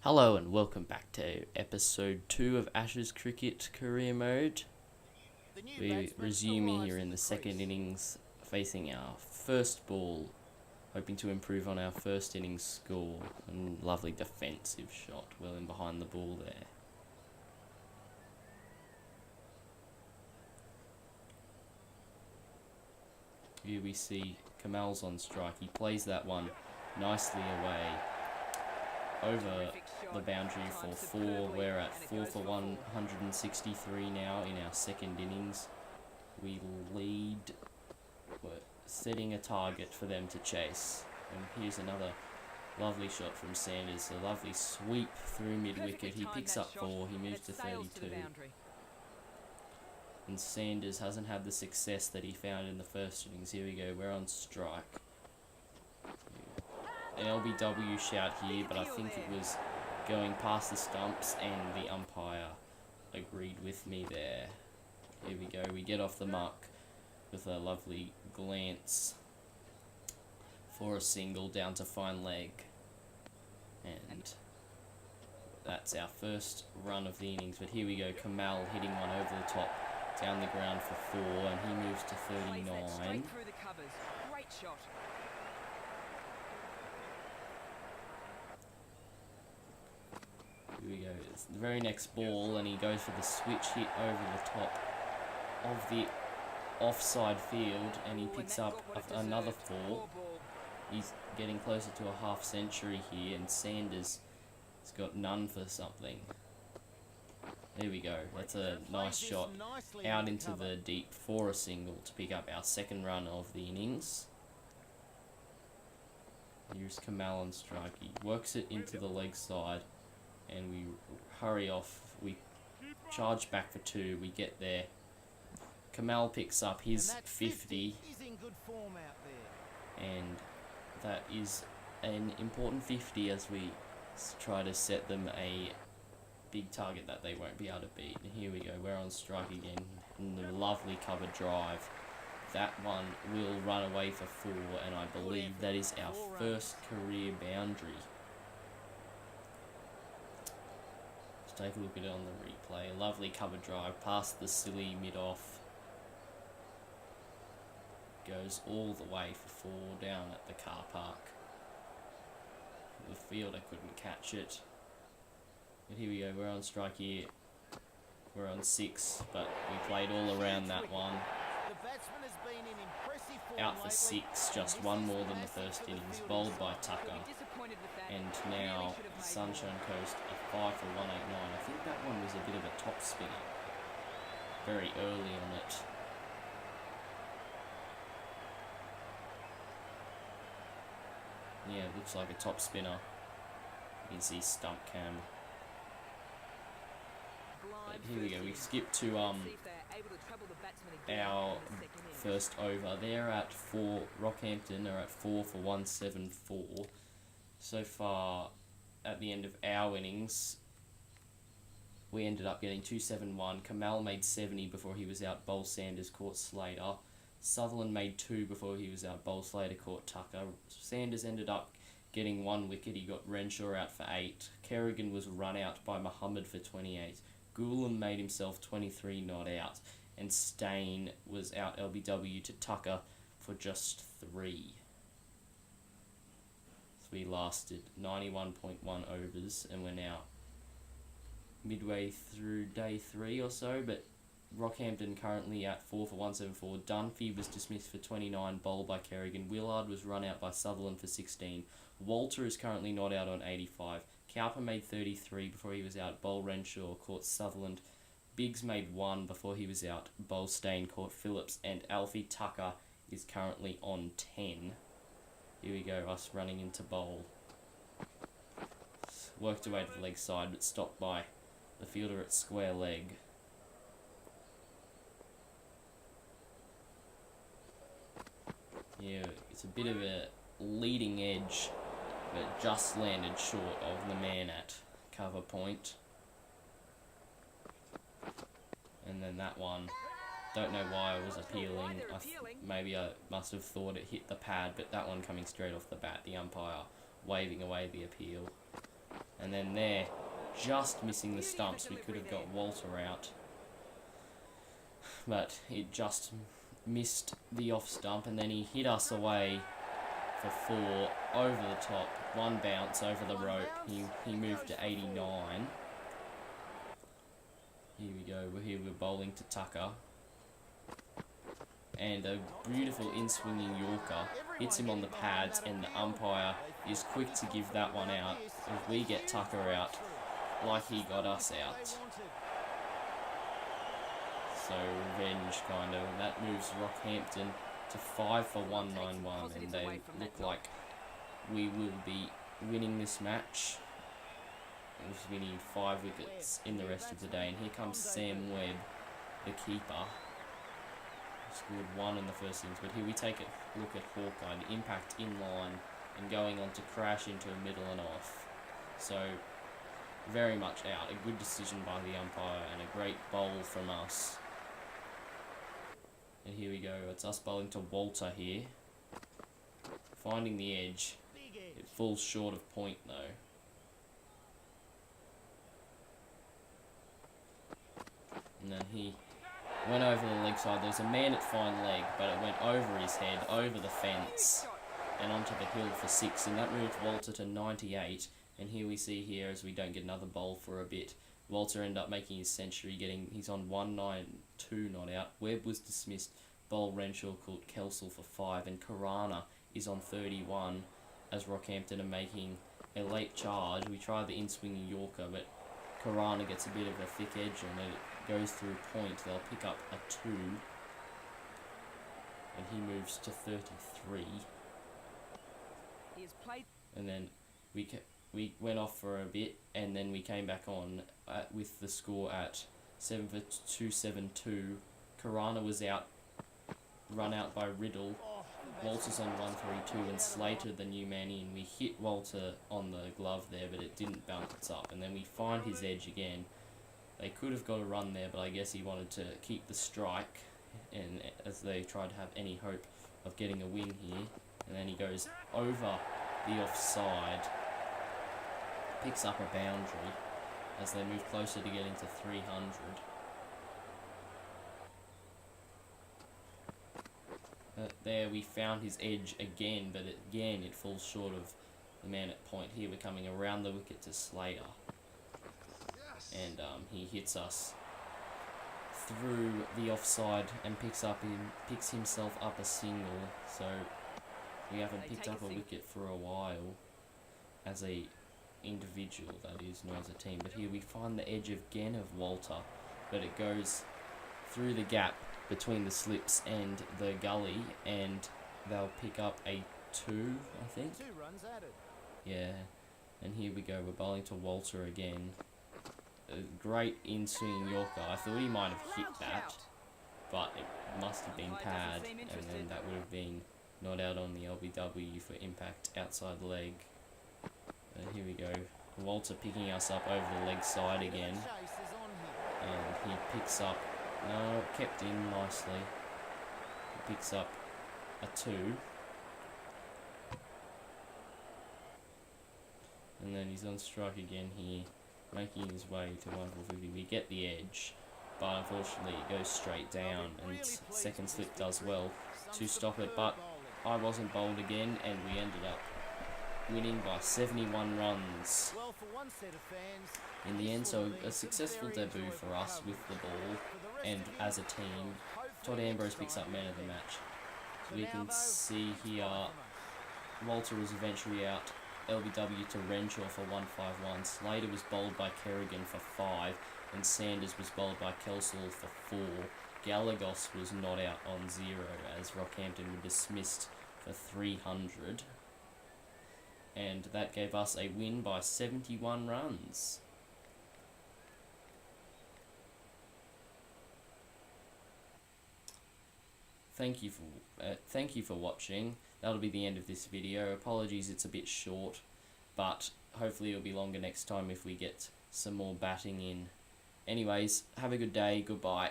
Hello and welcome back to episode 2 of Ash's Cricket Career Mode. We resume here in the second innings, facing our first ball, hoping to improve on our first innings score. And lovely defensive shot, well in behind the ball there. Here we see Kamal's on strike. He plays that one nicely away over the boundary for 4. We're at 4 for 163 now in our second innings. We lead. We're setting a target for them to chase. And here's another lovely shot from Sanders. A lovely sweep through mid-wicket. He picks up 4. He moves to 32. And Sanders hasn't had the success that he found in the first innings. Here we go. We're on strike. An LBW shout here, but I think it was going past the stumps and the umpire agreed with me there. Here we go, we get off the mark with a lovely glance for a single down to fine leg. And that's our first run of the innings, but here we go, Kamal hitting one over the top down the ground for 4, and he moves to 39. Great shot. Here we go, it's the very next ball, and he goes for the switch hit over the top of the offside field, and he picks up another 4. He's getting closer to a half century here, and Sanders has got none for something. There we go, that's a nice shot out into the deep for a single to pick up our second run of the innings. Here's Kamal on strike, he works it into the leg side, and we hurry off. We charge back for 2. We get there. Kamal picks up his 50, and that is an important 50 as we try to set them a big target that they won't be able to beat. And here we go, we're on strike again, and the lovely cover drive. That one will run away for 4, and I believe that is our first career boundary. Take a look at it on the replay. A lovely cover drive past the silly mid-off. Goes all the way for 4 down at the car park. The fielder couldn't catch it. But here we go, we're on strike here. We're on 6, but we played all around that one. Out for 6, just one more than the first innings, bowled by Tucker. And now Sunshine Coast a 5 for 189. I think that one was a bit of a top spinner. Very early on it. Yeah, it looks like a top spinner. You can see stump cam. But here we go, we skip to our first over. They're at 4, Rockhampton are at 4 for 174. So far, at the end of our innings, we ended up getting 271. Kamal made 70 before he was out. Bowl Sanders caught Slater. Sutherland made 2 before he was out. Bowl Slater caught Tucker. Sanders ended up getting 1 wicket. He got Renshaw out for 8. Kerrigan was run out by Muhammad for 28. Gulam made himself 23 not out. And Stain was out LBW to Tucker for just 3. We lasted 91.1 overs, and we're now midway through day 3 or so, but Rockhampton currently at 4 for 174. Dunphy was dismissed for 29, bowled by Kerrigan. Willard was run out by Sutherland for 16. Walter is currently not out on 85. Cowper made 33 before he was out. Bowl Renshaw caught Sutherland. Biggs made 1 before he was out. Bowl Stain caught Phillips, and Alfie Tucker is currently on 10. Here we go, us running into bowl. Worked away to the leg side, but stopped by the fielder at square leg. Yeah, it's a bit of a leading edge, but just landed short of the man at cover point. And then that one, don't know why I was appealing. Maybe I must have thought it hit the pad, but that one coming straight off the bat, the umpire waving away the appeal. And And then there, just missing the stumps, we could have got Walter out. But it just missed the off stump, and then he hit us away for 4 over the top. 1 bounce over the rope. He moved to 89. Here we go. We're bowling to Tucker. And a beautiful in-swinging Yorker hits him on the pads, and the umpire is quick to give that one out. If we get Tucker out, like he got us out. So revenge, kind of. And that moves Rockhampton to 5 for 191, and they look like we will be winning this match. We need 5 wickets in the rest of the day, and here comes Sam Webb, the keeper. Scored 1 in the first innings, but here we take a look at Hawkeye, the impact in line and going on to crash into a middle and off. So very much out. A good decision by the umpire and a great bowl from us. And here we go, it's us bowling to Walter here. Finding the edge. It falls short of point though. And then he went over the leg side. There was a man at fine leg, but it went over his head, over the fence, and onto the hill for 6. And that moved Walter to 98. And here we see here, as we don't get another bowl for a bit, Walter ended up making his century, he's on 192 not out. Webb was dismissed. Bowl Renshaw caught Kelsall for 5, and Karana is on 31 as Rockhampton are making a late charge. We try the in-swinging Yorker, but Karana gets a bit of a thick edge on it. It goes through point. They'll pick up a 2, and he moves to 33. He has played. And then we went off for a bit, and then we came back on with the score at 7 for 272. Karana was out, run out by Riddle. Walter's on 132, and Slater, the new man in. We hit Walter on the glove there, but it didn't bounce up. And then we find his edge again. They could have got a run there, but I guess he wanted to keep the strike, and as they tried to have any hope of getting a win here. And then he goes over the offside, picks up a boundary as they move closer to getting to 300. There we found his edge again, but again it falls short of the man at point. Here we're coming around the wicket to Slater, and he hits us through the offside and picks himself up a single. So we haven't picked up a wicket for a while as a individual, that is, not as a team. But here we find the edge again of Walter, but it goes through the gap between the slips and the gully, and they'll pick up a 2, I think. 2 runs added. Yeah, and here we go, we're bowling to Walter again. A great in-swinging Yorker. I thought he might have hit that, but it must have been pad, and then that would have been not out on the LBW for impact outside leg. And here we go, Walter picking us up over the leg side again, and he picks up, no, kept in nicely. He picks up a 2. And then he's on strike again here, making his way to 150. We get the edge, but unfortunately it goes straight down, and second slip does well to stop it. But I wasn't bowled again, and we ended up winning by 71 runs in the end. So a successful debut for us with the ball and as a team. Todd Ambrose picks up man of the match. So we can see here Walter was eventually out. LBW to Renshaw for 151. Slater was bowled by Kerrigan for 5, and Sanders was bowled by Kelsall for 4. Galagos was not out on 0 as Rockhampton were dismissed for 300. And that gave us a win by 71 runs. Thank you for watching. That'll be the end of this video. Apologies, it's a bit short, but hopefully it'll be longer next time if we get some more batting in. Anyways, have a good day. Goodbye.